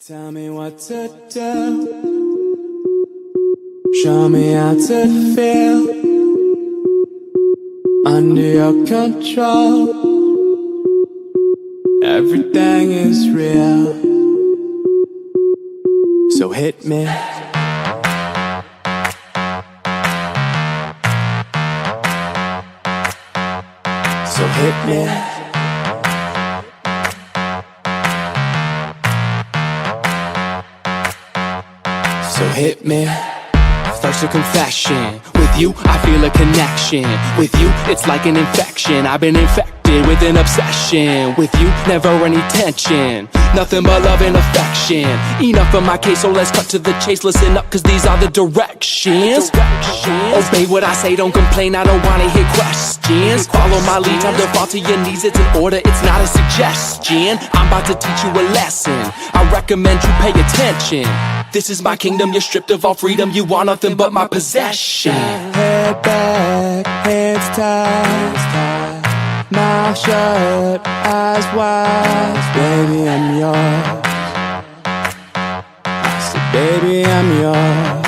Tell me what to do. Show me how to feel under your control. Everything is real, so hit me. So hit me. So hit me. First a confession. With you, I feel a connection. With you, it's like an infection. I've been infected with an obsession. With you, never any tension. Nothing but love and affection. Enough of my case, so let's cut to the chase. Listen up, cause these are the directions. Obey what I say, don't complain, I don't wanna hear questions. Follow my lead, time to fall to your knees. It's an order, it's not a suggestion. I'm about to teach you a lesson. I recommend you pay attention. This is my kingdom, you're stripped of all freedom. You want nothing but my possession. Head back, hands tied, mouth shut, eyes wide. Baby, I'm yours. I said, baby, I'm yours.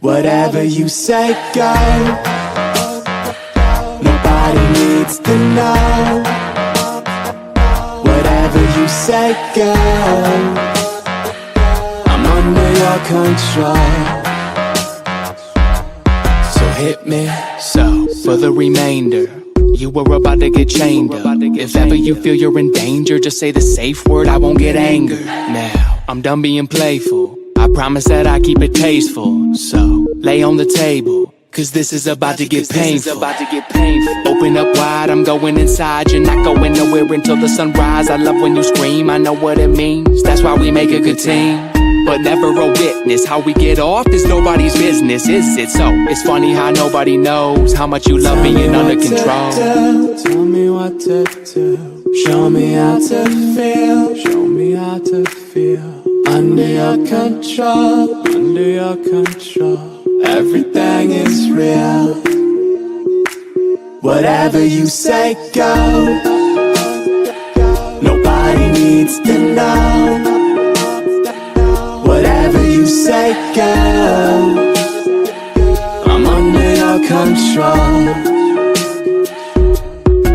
Whatever you say, go. Nobody needs to know. Whatever you say, go. Under your control. So hit me. So for the remainder, you were about to get chained up. If ever you feel you're in danger, just say the safe word, I won't get angered. Now, I'm done being playful. I promise that I keep it tasteful. So, lay on the table, cause this is about to get painful. Open up wide, I'm going inside. You're not going nowhere until the sunrise. I love when you scream, I know what it means. That's why we make a good team, but never a witness. How we get off is nobody's business, is it? So, it's funny how nobody knows how much you love being under control. Tell me what to do. Show me how to feel. Show me how to feel. Under your control. Under your control. Everything is real. Whatever you say, go. Nobody needs to know. Whatever you say, go. I'm under your control.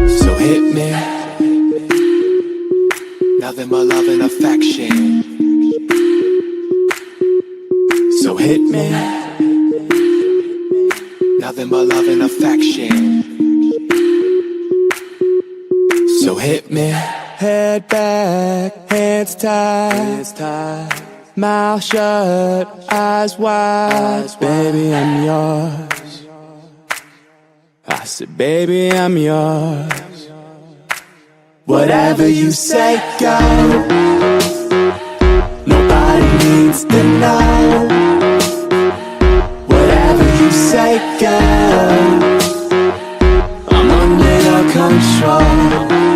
So hit me. Nothing but love and affection. So hit me. Nothing but love and affection. So hit me. Head back, hands tied, mouth shut, eyes wide. Baby, I'm yours. I said, baby, I'm yours. Whatever you say, go. Nobody needs to know. Whatever you say, go. I'm under your control.